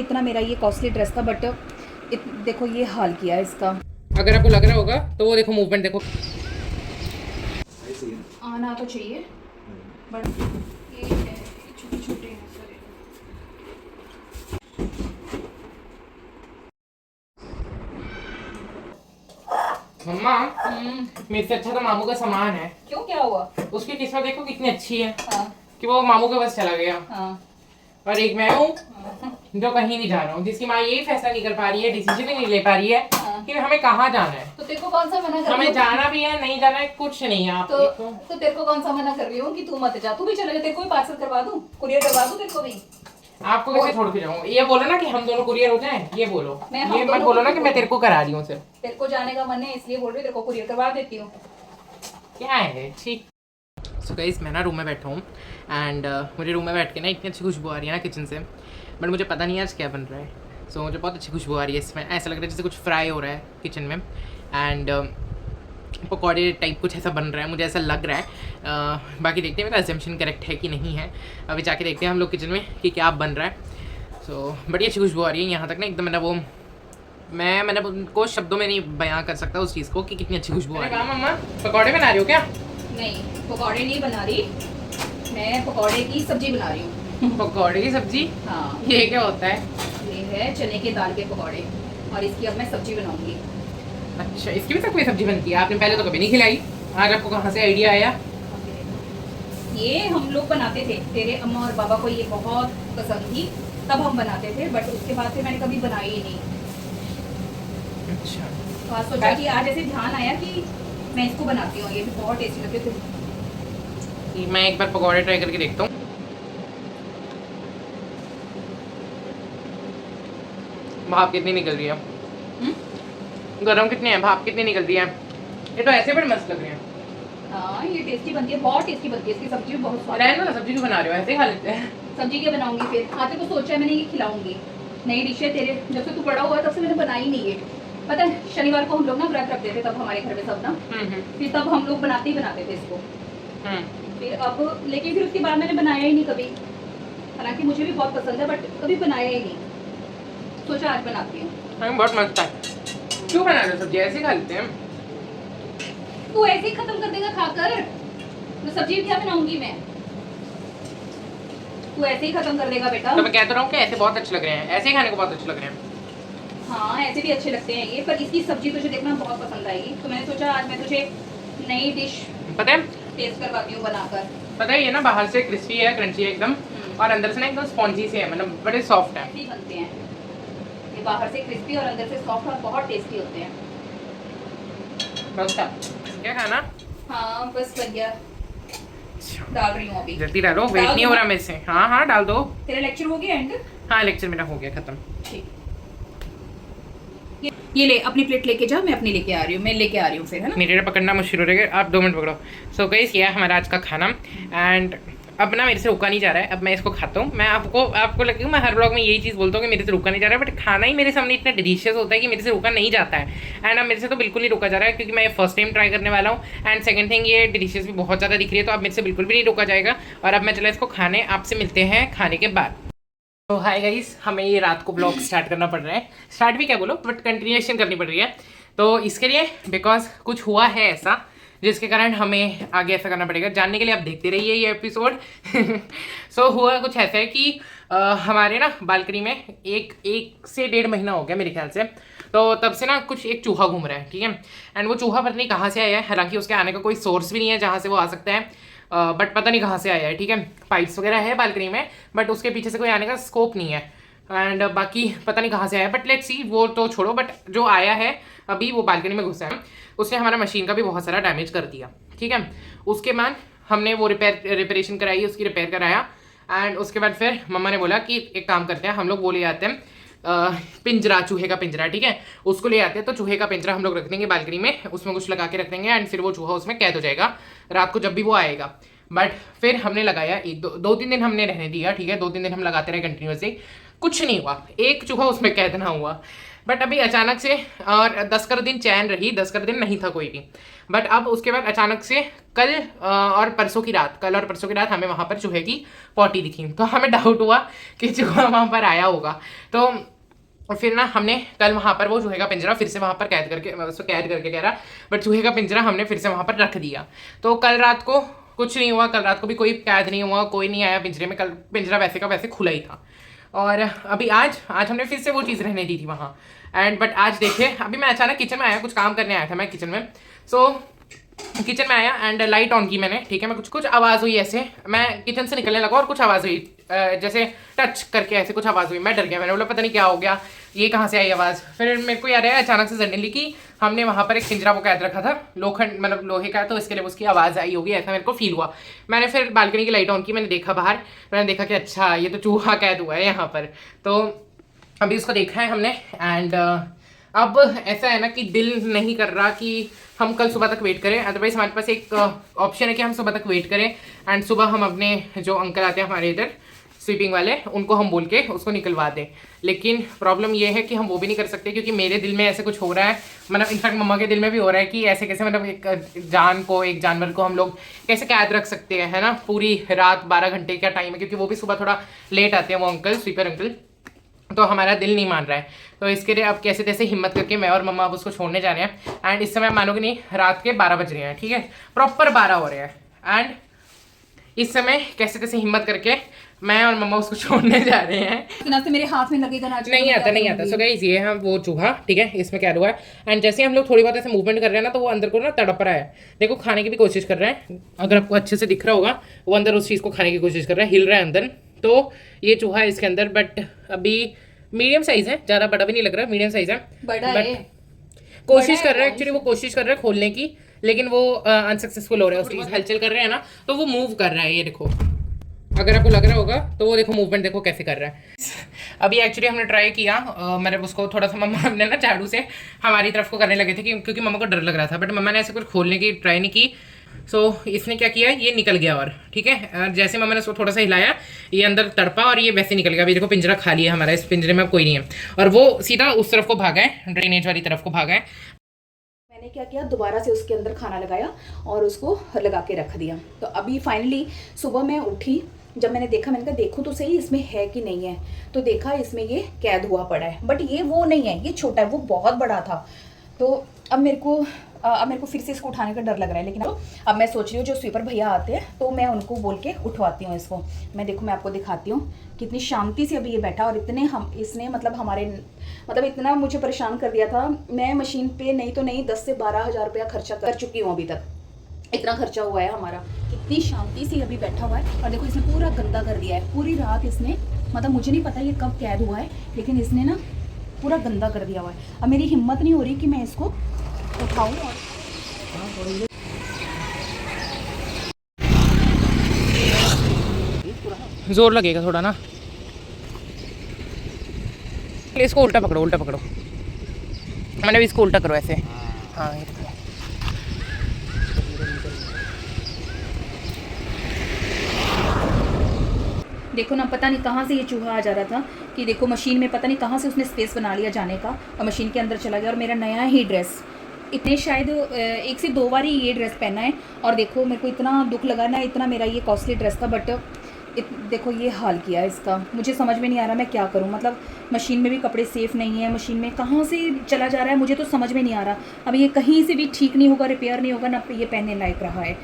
इतना मेरा ये कॉस्टली ड्रेस था, बट देखो ये हाल किया है इसका। अगर आपको लग रहा होगा तो वो देखो मूवमेंट देखो, आना तो चाहिए बट ये है, छोटे छोटे हैं सारे। मम्मा मेरे से अच्छा तो मामू का सामान है। क्यों, क्या हुआ? उसकी किस्मत देखो कितनी अच्छी है हाँ कि वो मामू के पास चला गया, हाँ और एक मैं हूँ जो कहीं नहीं जा रहा हूँ, जिसकी माँ यही फैसला नहीं कर पा रही है, डिसीजन ही नहीं ले पा रही है कि हमें कहाँ जाना है। तो तेरे को कौन सा मना कर रही हमें हूँ? जाना भी है, नहीं जाना है, कुछ नहीं है। आप तो तेरे को कौन सा मना कर रही हूँ कि तू मत जा, तू भी चले जा, तेरे को भी पार्सल करवा दूँ, कुरियर करवा दूँ तेरे को भी। आपको कैसे छोड़ के जाऊँ? ये बोलो ना कि हम दोनों कुरियर हो जाएं, ये बोलो। मैं हम ये मत दोनों बोलो ना कि मैं तेरे को करा रही हूँ सिर्फ। तेरे को जाने का मन है इसलिए बोल रही हूँ, तेरे को कुरियर करवा देती हूँ। क्या है, ठीक। सो गाइस मैं ना रूम में बैठा हूँ एंड मुझे रूम में बैठ के ना इतनी अच्छी खुशबू आ रही है ना किचन से, बट मुझे पता नहीं आज क्या बन रहा है। सो मुझे बहुत अच्छी खुशबू आ रही है इसमें, ऐसा लग रहा है जैसे कुछ फ्राई हो रहा है किचन में, एंड पकौड़े टाइप कुछ ऐसा बन रहा है, मुझे ऐसा लग रहा है। बाकी देखते हैं मेरा अजम्पशन करेक्ट है कि नहीं है, अभी जाके देखते हैं हम लोग किचन में कि क्या बन रहा है। सो बड़ी अच्छी खुशबू आ रही है यहाँ तक ना एकदम, मतलब वो मैंने उनको शब्दों में नहीं बयां कर सकता उस चीज़ को कि कितनी अच्छी खुशबू आ रही है। मम्मा पकौड़े बना रही हो क्या? नहीं, पकौड़े नहीं बना रही, मैं पकौड़े की सब्जी बना रही हूँ। पकौड़े की सब्जी? हाँ। ये क्या होता है? ये है चने के दाल के पकौड़े, और इसकी अब मैं सब्जी बनाऊंगी। अच्छा, इसकी भी तो कोई सब्जी बनती है? आपने पहले तो कभी नहीं खिलाई, आज आपको कहाँ से आइडिया आया? ये हम लोग बनाते थे, तेरे अम्मा और बाबा को ये बहुत पसंद थी, तब हम बनाते थे, बट उसके बाद से मैंने कभी बनाई ही नहीं। अच्छा, तो आज सोचा कि आज ऐसे ध्यान आया कि मैं इसको बनाती हूँ, ये भी बहुत टेस्टी लगते थे। मैं एक बार पकौड़े ट्राई करके देखता हूँ। भाप कितनी निकल रही है, गरम कितने हैं, भाप कितनी निकल रही है। ये तो ऐसे बड़े मस्त लग रहे हैं। हाँ ये टेस्टी बनती है, बहुत टेस्टी बनती है, इसकी सब्जी भी बहुत स्वाद। रहने दो, सब्जी क्यों बना रहे हो, ऐसे ही खा लेते हैं। सब्जी क्या बनाऊंगी फिर, आते को सोचा है मैंने ये खिलाऊंगी, नई डिश है तेरे, जब से तू बड़ा हुआ तब से मैंने बनाई नहीं है। पता है शनिवार को हम लोग ना व्रत रखते थे, तब हमारे घर में सब ना, फिर तब हम लोग बनाते ही बनाते थे इसको। फिर अब लेकिन फिर उसके बाद मैंने बनाया ही नहीं कभी, हालांकि मुझे भी बहुत पसंद है, बट कभी बनाया ही नहीं, सोचा आज बनाती हूँ। बहुत मस्त है। क्यों बना रहे हो सब्जी, ऐसे ही खा लेते हैं। तू ऐसे ही खत्म कर देगा खाकर, तो सब्जी क्या बनाऊंगी मैं, तू ऐसे ही खत्म कर देगा बेटा। तो मैं कहता रहा हूँ कि ऐसे बहुत अच्छे लग रहे हैं, ऐसे ही खाने को बहुत अच्छे लग रहे हैं। हाँ ऐसे भी अच्छे लगते हैं ये, पर इसकी सब्जी तुझे देखना बहुत पसंद आएगी, तो मैंने सोचा आज मैं तुझे नई डिश पता है, टेस्ट करवाती हूँ बनाकर। पता है ये ना बाहर से क्रिस्पी है, क्रंची है एकदम, और अंदर से ना एकदम स्पॉन्जी से है, मतलब बड़े सॉफ्ट है। ऐसे ही बनते हैं ये, बाहर से क्रिस्पी और अंदर से सॉफ्ट, और बहुत टेस्टी होते हैं। मस्त है। क्या खाना? हाँ बस बन गया, डाल रही हूँ अभी। जल्दी डालो, वेट नहीं हो रहा मेरे से। हाँ हाँ डाल दो। तेरा लेक्चर हो गया एंड? हाँ लेक्चर मेरा हो गया खत्म। ठीक, ये ले अपनी प्लेट लेके जा, मैं अपनी लेके आ रही हूँ, मैं लेके आ रही हूँ फिर, है ना। मेरे पकड़ना मुश्किल हो रहेगा, आप 2 मिनट पकड़ो। सो गाइस ये है हमारा आज का खाना, एंड अब ना मेरे से रुका नहीं जा रहा है, अब मैं इसको खाता हूँ। मैं आपको लगेगा मैं हर ब्लॉग में यही चीज़ बोलता हूँ कि मेरे से रुका नहीं जा रहा है, बट खाना ही मेरे सामने इतना डिलीशियस होता है कि मेरे से रुका नहीं जाता है। एंड अब मेरे से तो बिल्कुल ही रुका जा रहा है, क्योंकि मैं फर्स्ट टाइम ट्राई करने वाला हूँ, एंड सेकंड थिंग ये डिलीशियस भी बहुत ज़्यादा दिख रही है, तो अब मेरे से बिल्कुल भी नहीं रुका जाएगा। और अब मैं चला इसको खाने, आपसे मिलते हैं खाने के बाद। तो हाय गाइस, हमें ये रात को ब्लॉग स्टार्ट करना पड़ रहा है, स्टार्ट भी क्या बोलो, बट कंटिन्यूएशन करनी पड़ रही है। तो इसके लिए बिकॉज कुछ हुआ है ऐसा जिसके कारण हमें आगे ऐसा करना पड़ेगा, जानने के लिए आप देखते रहिए ये एपिसोड। सो हुआ कुछ ऐसा है कि हमारे ना बालकनी में एक से 1.5 महीना हो गया मेरे ख्याल से, तो तब से ना कुछ एक चूहा घूम रहा है, ठीक है। एंड वो चूहा पता नहीं कहाँ से आया है, हालांकि उसके आने का कोई सोर्स भी नहीं है जहाँ से वो आ सकता है, बट पता नहीं कहाँ से आया है, ठीक है। पाइप्स वगैरह है बालकनी में, बट उसके पीछे से कोई आने का स्कोप नहीं है, एंड बाकी पता नहीं कहाँ से आया, बट लेट्स सी, वो तो छोड़ो, बट जो आया है अभी वो बालकनी में घुसा है, उसने हमारा मशीन का भी बहुत सारा डैमेज कर दिया, ठीक है। उसके बाद हमने वो रिपेरेशन कराई, उसकी रिपेयर कराया, एंड उसके बाद फिर मम्मा ने बोला कि एक काम करते हैं, हम लोग वो ले आते हैं पिंजरा, चूहे का पिंजरा, ठीक है, उसको ले आते हैं। तो चूहे का पिंजरा हम लोग रख देंगे बालकनी में, उसमें कुछ लगा के रख देंगे, एंड फिर वो चूहा उसमें कैद हो जाएगा रात को जब भी वो आएगा। बट फिर हमने लगाया 2-3 दिन हमने रहने दिया, ठीक है, 2-3 दिन हम लगाते रहे कंटिन्यूसली। कुछ नहीं हुआ, एक चूहा उसमें कैद ना हुआ। बट अभी अचानक से, और 10 कर दिन चैन रही, 10 कर दिन नहीं था कोई भी। बट अब उसके बाद अचानक से कल और परसों की रात हमें वहाँ पर चूहे की पॉटी दिखी। तो हमें डाउट हुआ कि चूहा वहाँ पर आया होगा। तो फिर ना हमने कल वहाँ पर वो चूहे का पिंजरा फिर से वहाँ पर कैद करके कह रहा, बट चूहे का पिंजरा हमने फिर से वहाँ पर रख दिया। तो कल रात को कुछ नहीं हुआ, कल रात को भी कोई कैद नहीं हुआ, कोई नहीं आया पिंजरे में। कल पिंजरा वैसे का वैसे खुला ही था। और अभी आज हमने फिर से वो चीज़ रहने दी थी वहाँ। एंड बट आज देखिए, अभी मैं अचानक किचन में आया, कुछ काम करने आया था मैं किचन में। सो किचन में आया एंड लाइट ऑन की मैंने, ठीक है। मैं कुछ आवाज़ हुई ऐसे, मैं किचन से निकलने लगा और कुछ आवाज़ हुई जैसे टच करके ऐसे कुछ आवाज़ हुई। मैं डर गया, मैंने बोला पता नहीं क्या हो गया, ये कहाँ से आई आवाज़। फिर मेरे को याद आया अचानक से सडनली कि हमने वहाँ पर एक पिंजरा वो कैद रखा था, लोखंड मतलब लोहे का, तो इसके लिए उसकी आवाज़ आई होगी, ऐसा मेरे को फील हुआ। मैंने फिर बालकनी की लाइट ऑन की, मैंने देखा बाहर, मैंने देखा कि अच्छा ये तो चूहा कैद हुआ है यहाँ पर। तो अभी उसको देखा है हमने। एंड अब ऐसा है ना कि दिल नहीं कर रहा कि हम कल सुबह तक वेट करें, अदरवाइज हमारे पास एक ऑप्शन है कि हम सुबह तक वेट करें एंड सुबह हम अपने जो अंकल आते हैं हमारे इधर स्वीपिंग वाले, उनको हम बोल के उसको निकलवा दें। लेकिन प्रॉब्लम ये है कि हम वो भी नहीं कर सकते, क्योंकि मेरे दिल में ऐसे कुछ हो रहा है, मतलब इनफैक्ट मम्मा के दिल में भी हो रहा है कि ऐसे कैसे, मतलब एक जानवर को हम लोग कैसे कैद रख सकते हैं, है ना। पूरी रात 12 घंटे का टाइम है, क्योंकि वो भी सुबह थोड़ा लेट आते हैं वो अंकल, स्वीपर अंकल। तो हमारा दिल नहीं मान रहा है, तो इसके लिए अब कैसे तैसे हिम्मत करके मैं और मम्मा अब उसको छोड़ने जा रहे हैं। एंड इस समय मानोगे नहीं, रात के 12 बज रहे हैं, ठीक है, प्रॉपर 12 हो रहे हैं। एंड इस समय कैसे तैसे हिम्मत करके मैं और मम्मा उसको छोड़ने जा रहे हैं। तो मेरे हाथ में लगेगा ना, नहीं आता। सो गाइस ये है वो चूहा, ठीक है, इसमें क्या हुआ है। एंड जैसे हम लोग थोड़ी बहुत ऐसे मूवमेंट कर रहे हैं ना, तो वो अंदर को ना तड़प रहा है। देखो खाने की भी कोशिश कर रहा है, अगर आपको अच्छे से दिख रहा होगा, वो अंदर उस चीज़ को खाने की कोशिश कर रहा है, हिल रहा है अंदर। तो ये चूहा है इसके अंदर, बट अभी मीडियम साइज है, ज़्यादा बड़ा भी नहीं लग रहा, मीडियम साइज है। बट कोशिश कर रहा है, एक्चुअली वो कोशिश कर रहा है खोलने की, लेकिन वो अनसक्सेसफुल हो रहा है। उसकी हलचल कर रहे हैं ना, तो वो मूव कर रहा है, ये देखो, अगर आपको लग रहा होगा तो वो देखो मूवमेंट देखो कैसे कर रहा है। अभी एक्चुअली हमने ट्राई किया, मतलब उसको थोड़ा सा मम्मा ने ना झाड़ू से हमारी तरफ को करने लगे थे, क्योंकि मम्मा को डर लग रहा था, बट मम्मा ने ऐसे कुछ खोलने की ट्राई नहीं की। सो इसने क्या किया, ये निकल गया, और ठीक है, जैसे मम्मा ने उसको थोड़ा सा हिलाया, ये अंदर तड़पा और ये वैसे निकल गया। अभी देखो पिंजरा खाली है हमारा, इस पिंजरे में अब कोई नहीं है, और वो सीधा उस तरफ को भागा है, ड्रेनेज वाली तरफ को भागा है। मैंने क्या किया, दोबारा से उसके अंदर खाना लगाया और उसको लगा के रख दिया। तो अभी फाइनली सुबह मैं उठी, जब मैंने देखा, मैंने कहा देखो तो सही इसमें है कि नहीं है। तो देखा इसमें ये कैद हुआ पड़ा है, बट ये वो नहीं है, ये छोटा है, वो बहुत बड़ा था। तो अब मेरे को फिर से इसको उठाने का डर लग रहा है। लेकिन अब मैं सोच रही हूँ जो स्वीपर भैया आते हैं तो मैं उनको बोल के उठवाती हूँ इसको। मैं आपको दिखाती हूँ कितनी शांति से अभी ये बैठा, और इसने मतलब इतना मुझे परेशान कर दिया था। मैं मशीन पे नहीं तो नहीं 10 से 12 हज़ार रुपया खर्चा कर चुकी हूँ, अभी तक इतना खर्चा हुआ है हमारा। कितनी शांति से अभी बैठा हुआ है, और देखो इसने पूरा गंदा कर दिया है। पूरी रात इसने, मतलब मुझे नहीं पता ये कब कैद हुआ है, लेकिन इसने ना पूरा गंदा कर दिया हुआ है। अब मेरी हिम्मत नहीं हो रही कि मैं इसको उठाऊं। और जोर लगेगा थोड़ा ना, इसको उल्टा पकड़ो, मैंने भी इसको उल्टा करो ऐसे। हाँ देखो ना, पता नहीं कहाँ से ये चूहा आ जा रहा था, कि देखो मशीन में पता नहीं कहाँ से उसने स्पेस बना लिया जाने का, और मशीन के अंदर चला गया। और मेरा नया ही ड्रेस, इतने शायद 1 से 2 बार ही ये ड्रेस पहना है, और देखो मेरे को इतना दुख लगा ना, इतना मेरा ये कॉस्टली ड्रेस था, बट देखो ये हाल किया इसका। मुझे समझ में नहीं आ रहा मैं क्या करूं, मतलब मशीन में भी कपड़े सेफ़ नहीं है, मशीन में कहाँ से चला जा रहा है मुझे तो समझ में नहीं आ रहा। अब ये कहीं से भी ठीक नहीं होगा, रिपेयर नहीं होगा, ना ये पहनने लायक रहा है।